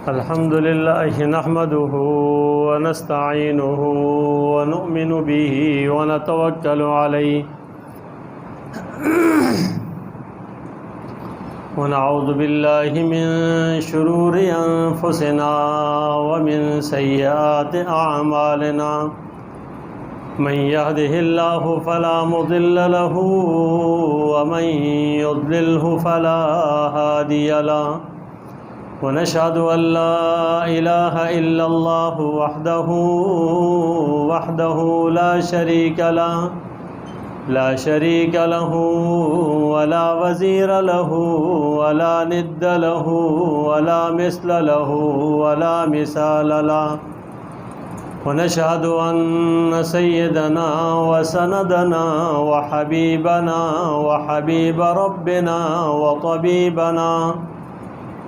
الحمد لله نحمده ونستعينه ونؤمن به ونتوكل عليه ونعوذ بالله من شرور أنفسنا ومن سيئات أعمالنا من يهده الله فلا مضل له ومن يضلله فلا هادي له ونشهد أن لا إله إلا الله وحده لا شريك له ولا وزير له ولا ند له ولا مثل له ولا مثال له ونشهد أن سيدنا وسندنا وحبيبنا وحبيب ربنا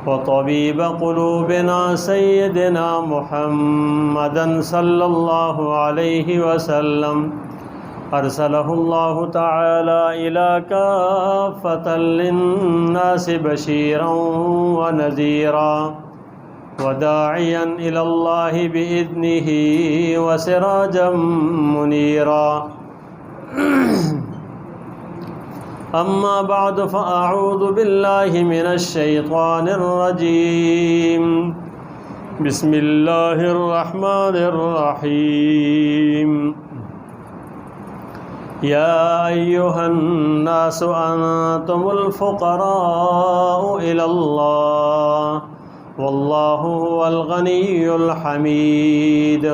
وطبيب قلوبنا سيدنا محمدا صلى الله عليه وسلم أرسله الله تعالى إلى كافة للناس بشيرا ونذيرا وداعيا إلى الله بإذنه وسراجا منيرا أما بعد فأعوذ بالله من الشيطان الرجيم بسم الله الرحمن الرحيم يا أيها الناس أنتم الفقراء إلى الله والله هو الغني الحميد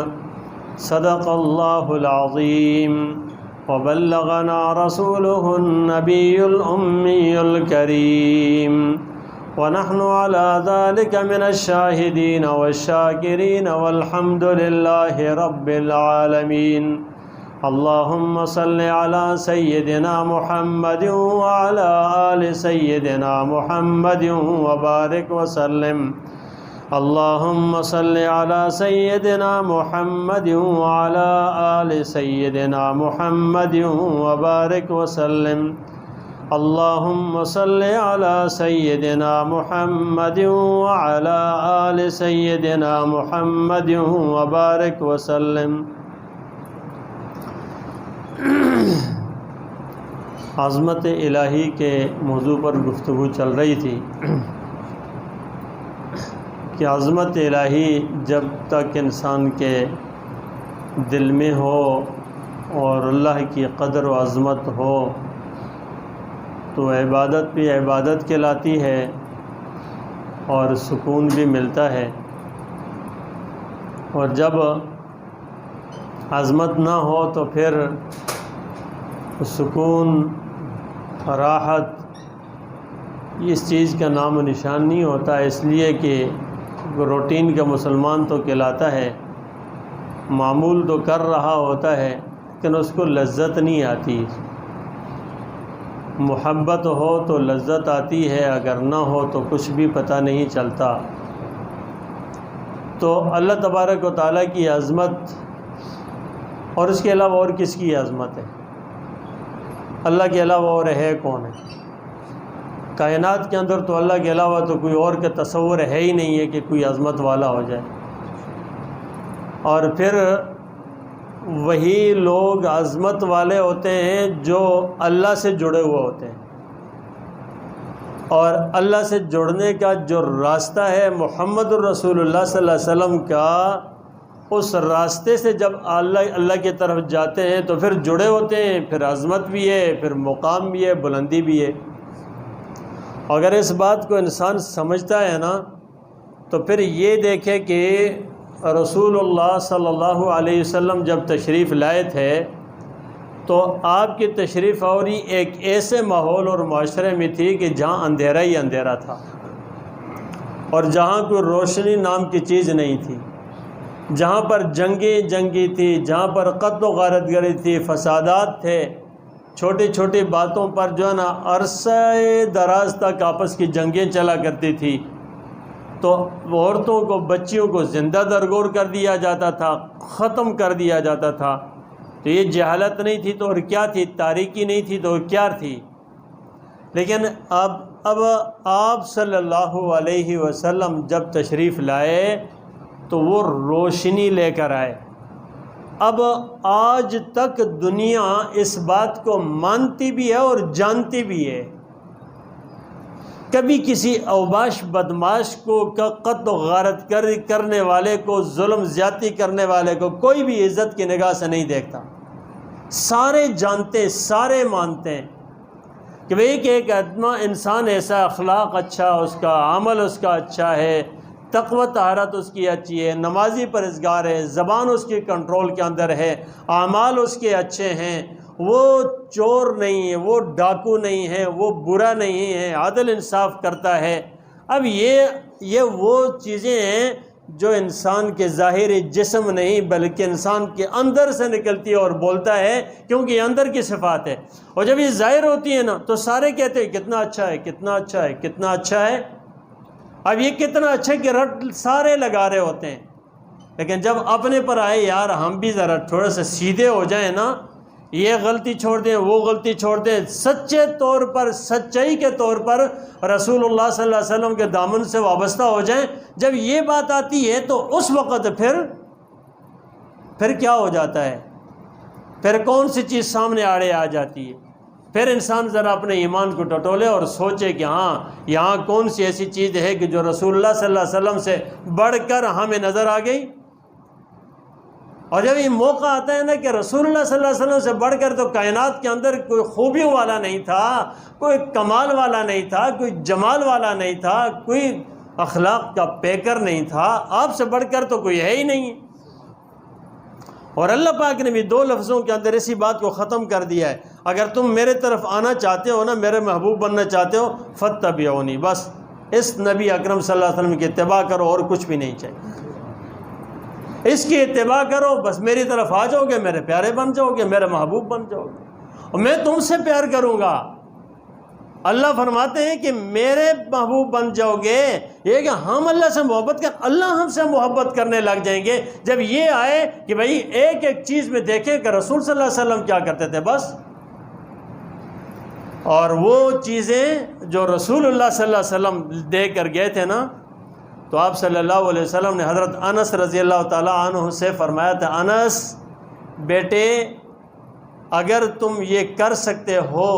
صدق الله العظيم وبلغنا رسوله النبي الأمي الكريم ونحن على ذلك من الشاهدين والشاكرين والحمد لله رب العالمين اللهم صل على سيدنا محمد وعلى آل سيدنا محمد وبارك وسلم اللهم صل على سيدنا محمد وعلى آل سيدنا محمد وبارك وسلم اللهم صل على سيدنا محمد وعلى آل سيدنا محمد وبارك وسلم. عظمت الہی کے موضوع پر گفتگو چل رہی تھی کہ عظمت الہی جب تک انسان کے دل میں ہو اور اللہ کی قدر و عظمت ہو تو عبادت بھی عبادت کہلاتی ہے اور سکون بھی ملتا ہے، اور جب عظمت نہ ہو تو پھر سکون، راحت اس چیز کا نام و نشان نہیں ہوتا، اس لیے کہ روٹین کا مسلمان تو کہلاتا ہے، معمول تو کر رہا ہوتا ہے لیکن اس کو لذت نہیں آتی. محبت ہو تو لذت آتی ہے، اگر نہ ہو تو کچھ بھی پتہ نہیں چلتا. تو اللہ تبارک و تعالیٰ کی عظمت اور اس کے علاوہ اور کس کی عظمت ہے؟ اللہ کے علاوہ اور ہے کون ہے؟ کائنات کے اندر تو اللہ کے علاوہ تو کوئی اور کا تصور ہے ہی نہیں ہے کہ کوئی عظمت والا ہو جائے. اور پھر وہی لوگ عظمت والے ہوتے ہیں جو اللہ سے جڑے ہوئے ہوتے ہیں، اور اللہ سے جڑنے کا جو راستہ ہے محمد الرسول اللہ صلی اللہ علیہ وسلم کا، اس راستے سے جب اللہ کی طرف جاتے ہیں تو پھر جڑے ہوتے ہیں، پھر عظمت بھی ہے، پھر مقام بھی ہے، بلندی بھی ہے. اگر اس بات کو انسان سمجھتا ہے نا تو پھر یہ دیکھے کہ رسول اللہ صلی اللہ علیہ وسلم جب تشریف لائے تھے تو آپ کی تشریف آوری ایک ایسے ماحول اور معاشرے میں تھی کہ جہاں اندھیرا ہی اندھیرا تھا، اور جہاں کوئی روشنی نام کی چیز نہیں تھی، جہاں پر جنگی تھی، جہاں پر قتل و غارت گری تھی، فسادات تھے، چھوٹی چھوٹی باتوں پر جو ہے نا عرصہ دراز تک آپس کی جنگیں چلا کرتی تھی. تو عورتوں کو، بچیوں کو زندہ درگور کر دیا جاتا تھا، ختم کر دیا جاتا تھا. تو یہ جہالت نہیں تھی تو اور کیا تھی؟ تاریکی نہیں تھی تو اور کیا تھی؟ لیکن اب آپ صلی اللہ علیہ وسلم جب تشریف لائے تو وہ روشنی لے کر آئے۔ اب آج تک دنیا اس بات کو مانتی بھی ہے اور جانتی بھی ہے، کبھی کسی اوباش بدماش کو، قتل و غارت کرنے والے کو، ظلم زیادتی کرنے والے کو کوئی بھی عزت کی نگاہ سے نہیں دیکھتا۔ سارے جانتے ہیں، سارے مانتے ہیں کہ بھئی کہ ایک انسان ایسا، اخلاق اچھا، اس کا عمل اس کا اچھا ہے، تقوی طہارت اس کی اچھی ہے، نمازی پرہیزگار ہے، زبان اس کی کنٹرول کے اندر ہے، اعمال اس کے اچھے ہیں، وہ چور نہیں ہے، وہ ڈاکو نہیں ہے، وہ برا نہیں ہے، عدل انصاف کرتا ہے۔ اب یہ وہ چیزیں ہیں جو انسان کے ظاہری جسم نہیں بلکہ انسان کے اندر سے نکلتی ہے اور بولتا ہے، کیونکہ یہ اندر کی صفات ہے۔ اور جب یہ ظاہر ہوتی ہے نا تو سارے کہتے ہیں کتنا اچھا ہے، کتنا اچھا ہے، کتنا اچھا ہے۔ اب یہ کتنا اچھا کہ رٹ سارے لگا رہے ہوتے ہیں، لیکن جب اپنے پر آئے یار ہم بھی ذرا تھوڑے سے سیدھے ہو جائیں نا، یہ غلطی چھوڑ دیں، وہ غلطی چھوڑ دیں، سچے طور پر، سچائی کے طور پر رسول اللہ صلی اللہ علیہ وسلم کے دامن سے وابستہ ہو جائیں، جب یہ بات آتی ہے تو اس وقت پھر کیا ہو جاتا ہے؟ پھر کون سی چیز سامنے آڑے آ جاتی ہے؟ پھر انسان ذرا اپنے ایمان کو ٹٹولے اور سوچے کہ ہاں یہاں کون سی ایسی چیز ہے کہ جو رسول اللہ صلی اللہ علیہ وسلم سے بڑھ کر ہمیں نظر آ گئی۔ اور جب یہ موقع آتا ہے نا کہ رسول اللہ صلی اللہ علیہ وسلم سے بڑھ کر تو کائنات کے اندر کوئی خوبیوں والا نہیں تھا، کوئی کمال والا نہیں تھا، کوئی جمال والا نہیں تھا، کوئی اخلاق کا پیکر نہیں تھا، آپ سے بڑھ کر تو کوئی ہے ہی نہیں۔ اور اللہ پاک نے بھی دو لفظوں کے اندر اسی بات کو ختم کر دیا ہے، اگر تم میرے طرف آنا چاہتے ہو نا، میرے محبوب بننا چاہتے ہو، فاتبعونی، بس اس نبی اکرم صلی اللہ علیہ وسلم کی اتباع کرو اور کچھ بھی نہیں چاہیے، اس کی اتباع کرو، بس میری طرف آ جاؤ گے، میرے پیارے بن جاؤ گے، میرے محبوب بن جاؤ گے، اور میں تم سے پیار کروں گا۔ اللہ فرماتے ہیں کہ میرے محبوب بن جاؤ گے، یہ کہ ہم اللہ سے محبت اللہ ہم سے محبت کرنے لگ جائیں گے جب یہ آئے کہ بھئی ایک ایک چیز میں دیکھیں کہ رسول صلی اللہ علیہ وسلم کیا کرتے تھے بس۔ اور وہ چیزیں جو رسول اللہ صلی اللہ علیہ وسلم دے کر گئے تھے نا، تو آپ صلی اللہ علیہ وسلم نے حضرت انس رضی اللہ تعالیٰ عنہ سے فرمایا تھا، انس بیٹے اگر تم یہ کر سکتے ہو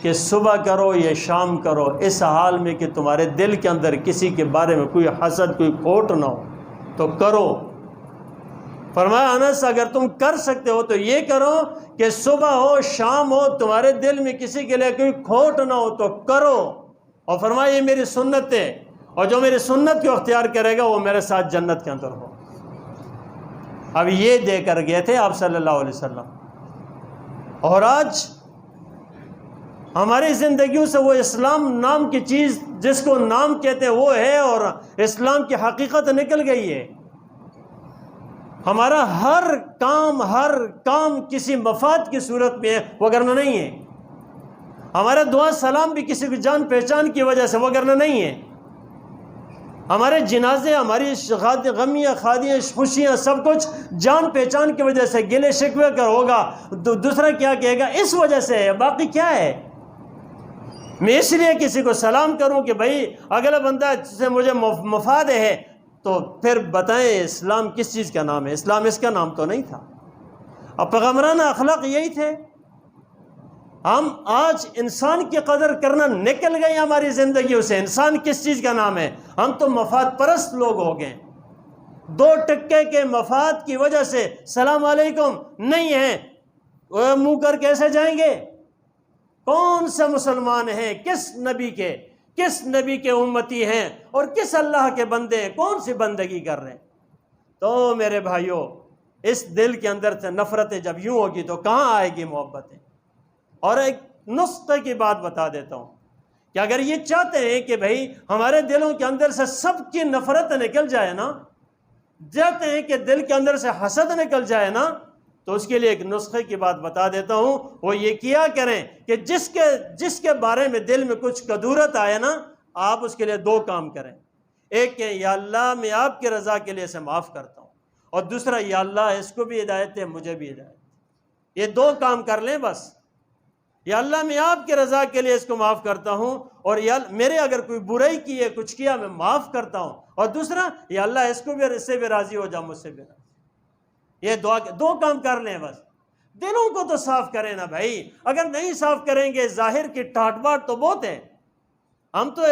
کہ صبح کرو یا شام کرو، اس حال میں کہ تمہارے دل کے اندر کسی کے بارے میں کوئی حسد، کوئی کھوٹ نہ ہو، تو کرو۔ فرمایا انس اگر تم کر سکتے ہو تو یہ کرو کہ صبح ہو شام ہو تمہارے دل میں کسی کے لیے کوئی کھوٹ نہ ہو تو کرو، اور فرمایا یہ میری سنت ہے، اور جو میری سنت کو اختیار کرے گا وہ میرے ساتھ جنت کے اندر ہو۔ اب یہ دے کر گئے تھے آپ صلی اللہ علیہ وسلم، اور آج ہماری زندگیوں سے وہ اسلام نام کی چیز جس کو نام کہتے ہیں وہ ہے، اور اسلام کی حقیقت نکل گئی ہے۔ ہمارا ہر کام کسی مفاد کی صورت میں ہے وگرنہ نہیں ہے۔ ہمارا دعا سلام بھی کسی کی جان پہچان کی وجہ سے وگرنہ نہیں ہے۔ ہمارے جنازے، ہماری غمیاں، خادیاں، خوشیاں، سب کچھ جان پہچان کی وجہ سے، گلے شکوے کر ہوگا، دوسرا کیا کہے گا اس وجہ سے ہے، باقی کیا ہے؟ میں اس لیے کسی کو سلام کروں کہ بھائی اگلا بندہ سے مجھے مفاد ہے، تو پھر بتائیں اسلام کس چیز کا نام ہے؟ اسلام اس کا نام تو نہیں تھا۔ اب پیغمبرانہ اخلاق یہی تھے۔ ہم آج انسان کی قدر کرنا نکل گئے ہماری زندگیوں سے۔ انسان کس چیز کا نام ہے؟ ہم تو مفاد پرست لوگ ہو گئے، 2 ٹکے کے مفاد کی وجہ سے السلام علیکم نہیں ہے، وہ منہ کر کیسے جائیں گے؟ کون سے مسلمان ہیں، کس نبی کے امتی ہیں، اور کس اللہ کے بندے ہیں، کون سی بندگی کر رہے ہیں؟ تو میرے بھائیوں، اس دل کے اندر سے نفرتیں جب یوں ہوگی تو کہاں آئے گی محبتیں؟ اور ایک نسخے کی بات بتا دیتا ہوں کہ اگر یہ چاہتے ہیں کہ بھئی ہمارے دلوں کے اندر سے سب کی نفرت نکل جائے نا، چاہتے ہیں کہ دل کے اندر سے حسد نکل جائے نا، تو اس کے لیے ایک نسخے کی بات بتا دیتا ہوں۔ وہ یہ کیا کریں کہ جس کے بارے میں دل میں کچھ کدورت آئے نا، آپ اس کے لیے 2 کام کریں۔ ایک کہ یا اللہ میں آپ کی رضا کے لیے اسے معاف کرتا ہوں، اور دوسرا یا اللہ اس کو بھی ہدایت ہے، مجھے بھی ہدایت ہے۔ یہ 2 کام کر لیں بس۔ یا اللہ میں آپ کے رضا کے لیے اس کو معاف کرتا ہوں، اور یا میرے اگر کوئی برائی کی ہے، کچھ کیا، میں معاف کرتا ہوں، اور دوسرا یا اللہ اس کو بھی، اس سے بھی راضی ہو جا، مجھ سے بھی راضی۔ یہ دعا کے دو کام کر لیں بس، دلوں کو تو صاف کریں نا بھائی۔ اگر نہیں صاف کریں گے، ظاہر کی ٹاٹ باٹ تو بہت ہے۔ ہم تو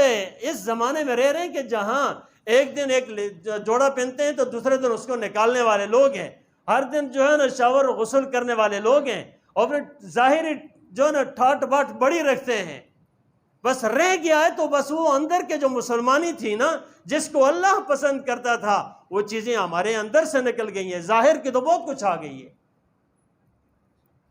اس زمانے میں رہ رہے ہیں کہ جہاں ایک دن ایک جوڑا پہنتے ہیں تو دوسرے دن اس کو نکالنے والے لوگ ہیں، ہر دن جو ہے نا شاور غسل کرنے والے لوگ ہیں، اور پھر ظاہری جو ہے نا ٹھاٹ باٹ بڑی رکھتے ہیں۔ بس رہ گیا ہے تو بس وہ اندر کے جو مسلمانی تھی نا، جس کو اللہ پسند کرتا تھا، وہ چیزیں ہمارے اندر سے نکل گئی ہیں، ظاہر کی تو بہت کچھ آ گئی ہے۔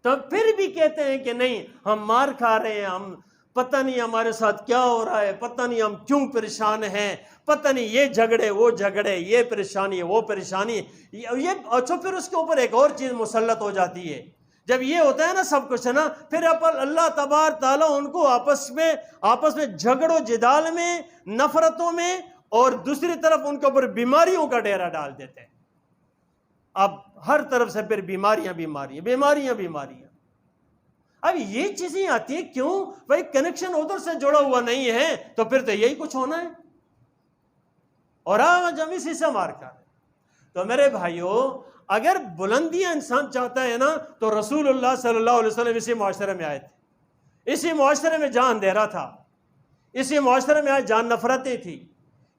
تو پھر بھی کہتے ہیں کہ نہیں، ہم مار کھا رہے ہیں، ہم پتہ نہیں ہمارے ساتھ کیا ہو رہا ہے، پتہ نہیں ہم کیوں پریشان ہیں، پتہ نہیں یہ جھگڑے وہ جھگڑے، یہ پریشانی وہ پریشانی، یہ اچھا پھر اس کے اوپر ایک اور چیز مسلط ہو جاتی ہے۔ جب یہ ہوتا ہے نا سب کچھ ہے نا، پھر اللہ تبارک تعالیٰ ان کو آپس میں جھگڑوں جدال میں، نفرتوں میں، اور دوسری طرف ان کے اوپر بیماریوں کا ڈیرا ڈال دیتے ہیں۔ اب ہر طرف سے پھر بیماریاں بیماریاں بیماریاں بیماریاں۔ اب یہ چیزیں آتی ہیں کیوں بھائی؟ کنیکشن ادھر سے جڑا ہوا نہیں ہے، تو پھر تو یہی کچھ ہونا ہے، اور آج ہم اسی سے مار کھا رہے ہیں۔ تو میرے بھائیوں، اگر بلندیاں انسان چاہتا ہے نا، تو رسول اللہ صلی اللہ علیہ وسلم اسی معاشرے میں آئے تھے۔ اسی معاشرے میں جہاں اندھیرا تھا، اسی معاشرے میں آئے جہاں نفرتیں تھی،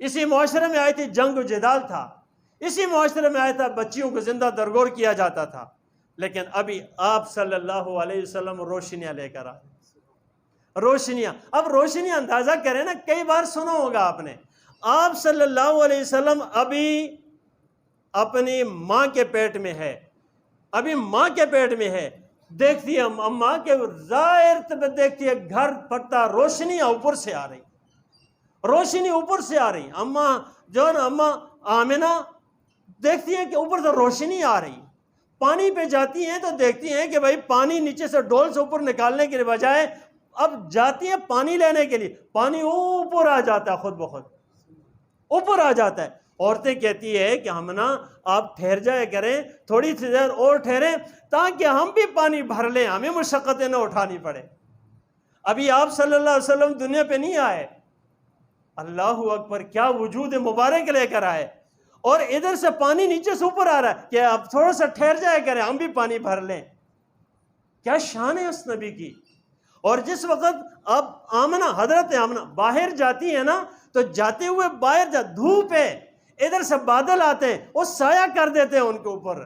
اسی معاشرے میں آئے تھی جنگ و جدال تھا، اسی معاشرے میں آیا تھا بچیوں کو زندہ درگور کیا جاتا تھا۔ لیکن ابھی آپ صلی اللہ علیہ وسلم روشنیاں لے کر آئے، روشنیاں۔ اب روشنیاں اندازہ کریں نا، کئی بار سنا ہوگا آپ نے، آپ صلی اللہ علیہ وسلم ابھی اپنی ماں کے پیٹ میں ہے، ابھی ماں کے پیٹ میں ہے، دیکھتی ہے اماں کے ظاہر میں، دیکھتی ہے گھر پٹا، روشنیاں اوپر سے آ رہی، روشنی اوپر سے آ رہی۔ اماں جو ہے نا، اماں آمنہ دیکھتی ہیں کہ اوپر سے روشنی آ رہی، پانی پہ جاتی ہیں تو دیکھتی ہیں کہ بھائی پانی نیچے سے ڈول سے اوپر نکالنے کے بجائے اب جاتی ہیں پانی لینے کے لیے، پانی اوپر آ جاتا ہے، خود بخود اوپر آ جاتا ہے۔ عورتیں کہتی ہے کہ ہم نا آپ ٹھہر جائے کریں، تھوڑی سی دیر اور ٹھہریں، تاکہ ہم بھی پانی بھر لیں، ہمیں مشقتیں نہ اٹھانی پڑے۔ ابھی آپ صلی اللہ علیہ وسلم دنیا پہ نہیں آئے، اللہ اکبر، کیا وجود مبارک لے کر آئے، اور ادھر سے پانی نیچے سے اوپر آ رہا ہے کہ اب تھوڑا سا ٹھہر جائے کریں، ہم بھی پانی بھر لیں۔ کیا شان ہے اس نبی کی۔ اور جس وقت اب آمنہ، حضرت آمنہ باہر جاتی ہے نا، تو جاتے ہوئے باہر دھوپ ہے، ادھر سے بادل آتے ہیں، وہ سایہ کر دیتے ہیں ان کے اوپر۔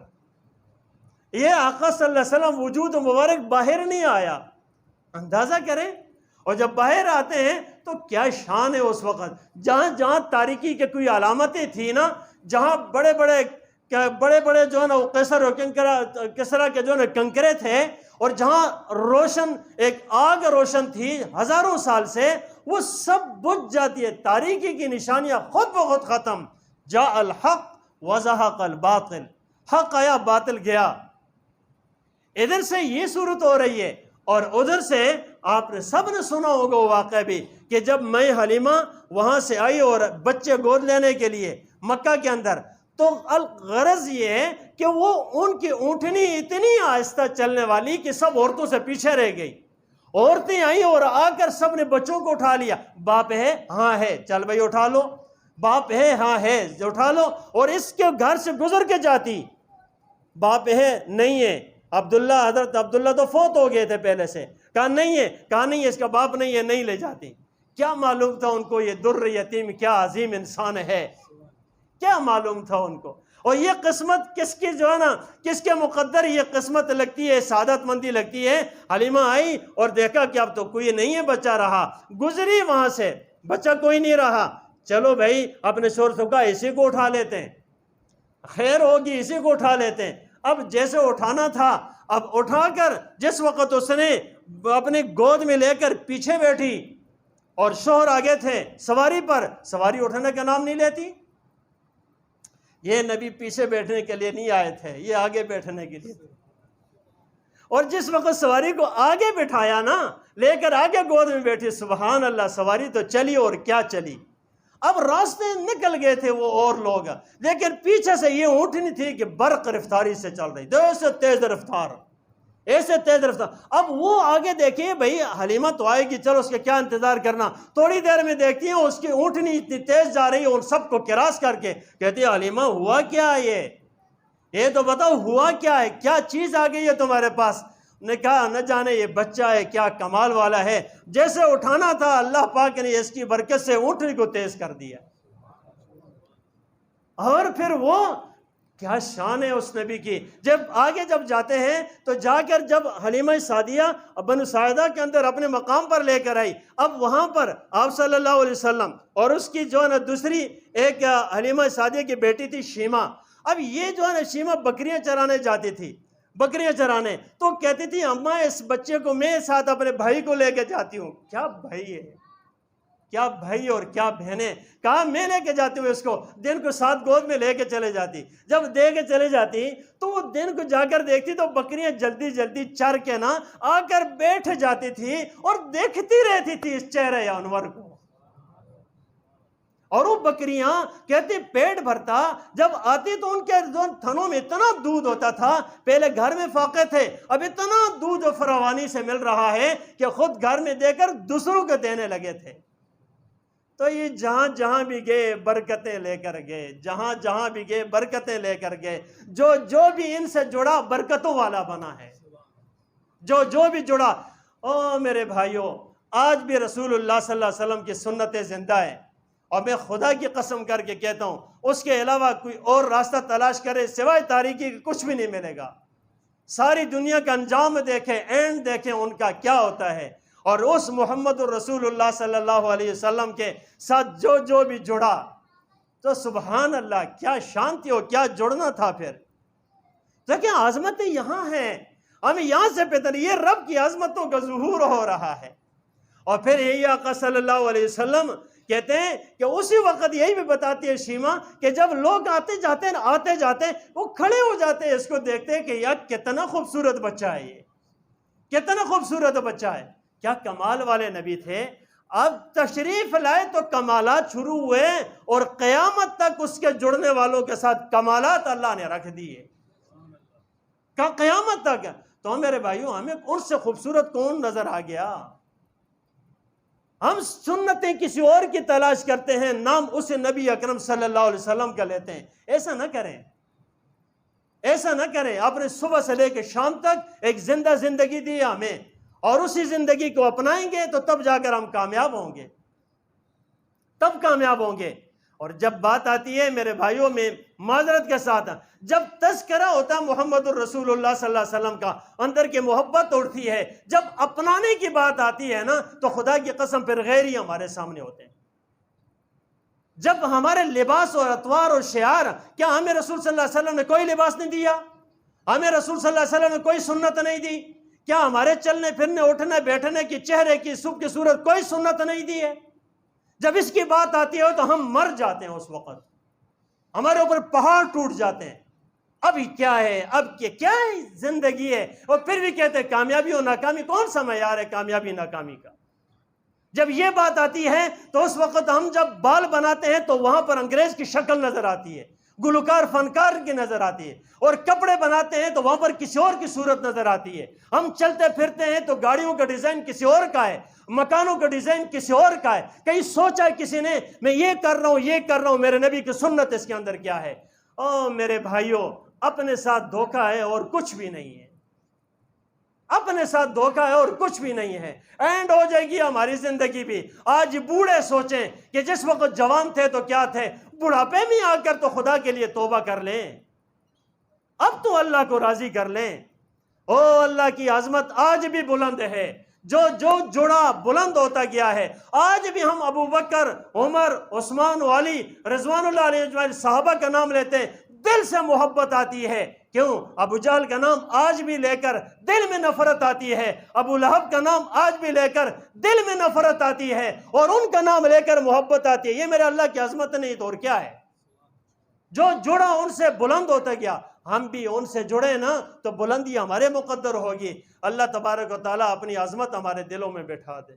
یہ آقا صلی اللہ علیہ وسلم وجود مبارک باہر نہیں آیا، اندازہ کریں۔ اور جب باہر آتے ہیں تو کیا شان ہے اس وقت، جہاں جہاں تاریکی کے کوئی علامتیں تھیں نا، جہاں بڑے بڑے جو ہے نا کسرا کے جو ہے نا کنکرے تھے، اور جہاں روشن ایک آگ روشن تھی ہزاروں سال سے، وہ سب بجھ جاتی ہے، تاریکی کی نشانیاں خود بخود ختم۔ جاء الحق وزہق الباطل، حق آیا باطل گیا۔ ادھر سے یہ صورت ہو رہی ہے، اور ادھر سے آپ نے سب نے سنا ہوگا وہ واقعہ بھی، کہ جب میں حلیمہ وہاں سے آئی اور بچے گود لینے کے لیے مکہ کے اندر، تو الغرض یہ ہے کہ وہ ان کی اونٹنی اتنی آہستہ چلنے والی کہ سب عورتوں سے پیچھے رہ گئی۔ عورتیں آئیں اور آ کر سب نے بچوں کو اٹھا لیا، باپ ہے ہاں ہے، چل بھائی اٹھا لو، باپ ہے ہاں ہے اٹھا لو، اور اس کے گھر سے گزر کے جاتی، باپ ہے نہیں ہے، عبداللہ، حضرت عبداللہ تو فوت ہو گئے تھے پہلے سے، کہا نہیں ہے، کہا نہیں ہے، اس کا باپ نہیں ہے، نہیں لے جاتی۔ کیا معلوم تھا ان کو یہ در یتیم کیا عظیم انسان ہے، کیا معلوم تھا ان کو۔ اور یہ قسمت کس کی جو ہے نا، کس کے مقدر یہ قسمت لگتی ہے، سعادت مندی لگتی ہے۔ حلیمہ آئی اور دیکھا کہ اب تو کوئی نہیں ہے بچہ رہا، گزری وہاں سے، بچہ کوئی نہیں رہا، چلو بھائی اپنے شوہر سے کہا اسی کو اٹھا لیتے ہیں، خیر ہوگی اسی کو اٹھا لیتے ہیں۔ اب جیسے اٹھانا تھا، اب اٹھا کر جس وقت اس نے اپنی گود میں لے کر پیچھے بیٹھی، اور شوہر آگے تھے سواری پر، سواری اٹھانے کا نام نہیں لیتی۔ یہ نبی پیچھے بیٹھنے کے لیے نہیں آئے تھے، یہ آگے بیٹھنے کے لیے تھے۔ اور جس وقت سواری کو آگے بٹھایا نا، لے کر آگے گود میں بیٹھی، سبحان اللہ، سواری تو چلی اور کیا چلی۔ اب راستے نکل گئے تھے وہ اور لوگ، لیکن پیچھے سے یہ اونٹنی تھی کہ برق رفتاری سے چل رہی، تیز سے تیز رفتار، ایسے تیز رفتار. اب وہ آگے دیکھیے بھائی حلیمہ تو آئے گی، چلو اس کے کیا انتظار کرنا. تھوڑی دیر میں دیکھتی ہیں اس کی اونٹنی اتنی تیز جا رہی ہے، ان سب کو کراس کر کے کہتی ہے حلیمہ ہوا کیا ہے یہ تو بتاؤ ہوا کیا ہے، کیا چیز آ گئی ہے تمہارے پاس. نے کہا نہ جانے یہ بچہ ہے کیا کمال والا ہے، جیسے اٹھانا تھا اللہ پاک نے اس کی برکت سے اونٹنی کو تیز کر دیا. اور پھر وہ کیا شان ہے اس نبی کی. جب آگے جب جاتے ہیں تو جا کر جب حلیمہ سعدیہ بنو ساعدہ کے اندر اپنے مقام پر لے کر آئی، اب وہاں پر آپ صلی اللہ علیہ وسلم اور اس کی جو ہے نا دوسری ایک حلیمہ سعدیہ کی بیٹی تھی شیمہ. اب یہ جو ہے نا شیمہ بکریاں چرانے جاتی تھی، بکریاں چرانے، تو کہتی تھی اماں اس بچے کو میں ساتھ اپنے بھائی کو لے کے جاتی ہوں. کیا بھائی ہے، کیا بھائی اور کیا بہنیں. کہا میں لے کے جاتی ہوں اس کو. دن کو ساتھ گود میں لے کے چلے جاتی. جب دے کے چلے جاتی تو وہ دن کو جا کر دیکھتی تو بکریاں جلدی جلدی چر کے نا آ کر بیٹھ جاتی تھی اور دیکھتی رہتی تھی اس چہرے انور کو. اور وہ بکریاں کہتی پیٹ بھرتا، جب آتی تو ان کے تھنوں میں اتنا دودھ ہوتا تھا. پہلے گھر میں فاقے تھے، اب اتنا دودھ و فراوانی سے مل رہا ہے کہ خود گھر میں دے کر دوسروں کو دینے لگے تھے. تو یہ جہاں جہاں بھی گئے برکتیں لے کر گئے، جہاں جہاں بھی گئے برکتیں لے کر گئے. جو بھی ان سے جڑا برکتوں والا بنا ہے، جو بھی جڑا. او میرے بھائیوں، آج بھی رسول اللہ صلی اللہ علیہ وسلم کی سنتیں زندہ ہیں، اور میں خدا کی قسم کر کے کہتا ہوں اس کے علاوہ کوئی اور راستہ تلاش کرے سوائے تاریکی کچھ بھی نہیں ملے گا. ساری دنیا کا انجام دیکھیں، اینڈ دیکھیں ان کا کیا ہوتا ہے. اور اس محمد الرسول اللہ صلی اللہ علیہ وسلم کے ساتھ جو بھی جڑا تو سبحان اللہ کیا شان تھی اور کیا جڑنا تھا. پھر دیکھیں عظمتیں یہاں ہیں، ہمیں یہاں سے پتہ نہیں، یہ رب کی عظمتوں کا ظہور ہو رہا ہے. اور پھر یہی آقا صلی اللہ علیہ وسلم کہتے ہیں کہ اسی وقت یہی بھی بتاتی ہے شیمہ کہ جب لوگ آتے جاتے ہیں وہ کھڑے ہو جاتے ہیں، اس کو دیکھتے ہیں کہ یار کتنا خوبصورت بچہ ہے، یہ کتنا خوبصورت بچہ ہے. کیا کمال والے نبی تھے. اب تشریف لائے تو کمالات شروع ہوئے اور قیامت تک اس کے جڑنے والوں کے ساتھ کمالات اللہ نے رکھ دیے قیامت تک. تو میرے بھائیوں ہمیں ان سے خوبصورت کون نظر آ گیا؟ ہم سنتیں کسی اور کی تلاش کرتے ہیں، نام اس نبی اکرم صلی اللہ علیہ وسلم کا لیتے ہیں. ایسا نہ کریں، ایسا نہ کریں. آپ نے صبح سے لے کے شام تک ایک زندہ زندگی دی ہمیں، اور اسی زندگی کو اپنائیں گے تو تب جا کر ہم کامیاب ہوں گے، تب کامیاب ہوں گے. اور جب بات آتی ہے میرے بھائیوں میں معذرت کے ساتھ، جب تذکرہ ہوتا ہے محمد الرسول اللہ صلی اللہ علیہ وسلم کا، اندر کی محبت اٹھتی ہے. جب اپنانے کی بات آتی ہے نا تو خدا کی قسم پھر غیر ہی ہمارے سامنے ہوتے ہیں. جب ہمارے لباس اور اطوار اور شعار، کیا ہمیں رسول صلی اللہ علیہ وسلم نے کوئی لباس نہیں دیا؟ ہمیں رسول صلی اللہ علیہ وسلم نے کوئی سنت نہیں دی؟ کیا ہمارے چلنے پھرنے اٹھنے بیٹھنے کی چہرے کی صبح کی صورت کوئی سنت نہیں دی ہے؟ جب اس کی بات آتی ہے تو ہم مر جاتے ہیں. اس وقت ہمارے اوپر پہاڑ ٹوٹ جاتے ہیں. اب کیا ہے، اب کیا ہے زندگی ہے. اور پھر بھی کہتے ہیں کامیابی اور ناکامی، کون سا معیار ہے کامیابی ناکامی کا؟ جب یہ بات آتی ہے تو اس وقت ہم جب بال بناتے ہیں تو وہاں پر انگریز کی شکل نظر آتی ہے، گلوکار فنکار کی نظر آتی ہے. اور کپڑے بناتے ہیں تو وہاں پر کسی اور کی صورت نظر آتی ہے. ہم چلتے پھرتے ہیں تو گاڑیوں کا ڈیزائن کسی اور کا ہے، مکانوں کا ڈیزائن کسی اور کا ہے. کہیں سوچا ہے کسی نے میں یہ کر رہا ہوں، یہ کر رہا ہوں، میرے نبی کی سنت اس کے اندر کیا ہے؟ او میرے بھائیوں، اپنے ساتھ دھوکہ ہے اور کچھ بھی نہیں ہے. اپنے ساتھ دھوکہ ہے اور کچھ بھی نہیں ہے. اینڈ ہو جائے گی ہماری زندگی بھی. آج بوڑھے سوچیں کہ جس وقت جوان تھے تو کیا تھے، بڑھاپے میں آ کر تو خدا کے لیے توبہ کر لیں. اب تو اللہ کو راضی کر لیں. او اللہ کی عظمت آج بھی بلند ہے. جو جڑا بلند ہوتا گیا ہے. آج بھی ہم ابو بکر، عمر، عثمان، علی رضوان اللہ علیہ اجمعین صحابہ کا نام لیتے ہیں، دل سے محبت آتی ہے. کیوں؟ ابو جہل کا نام آج بھی لے کر دل میں نفرت آتی ہے. ابو لہب کا نام آج بھی لے کر دل میں نفرت آتی ہے، اور ان کا نام لے کر محبت آتی ہے. یہ میرے اللہ کی عظمت نہیں تو اور کیا ہے؟ جو جڑا ان سے بلند ہوتا گیا. ہم بھی ان سے جڑے نا تو بلندی ہمارے مقدر ہوگی. اللہ تبارک و تعالیٰ اپنی عظمت ہمارے دلوں میں بٹھا دے.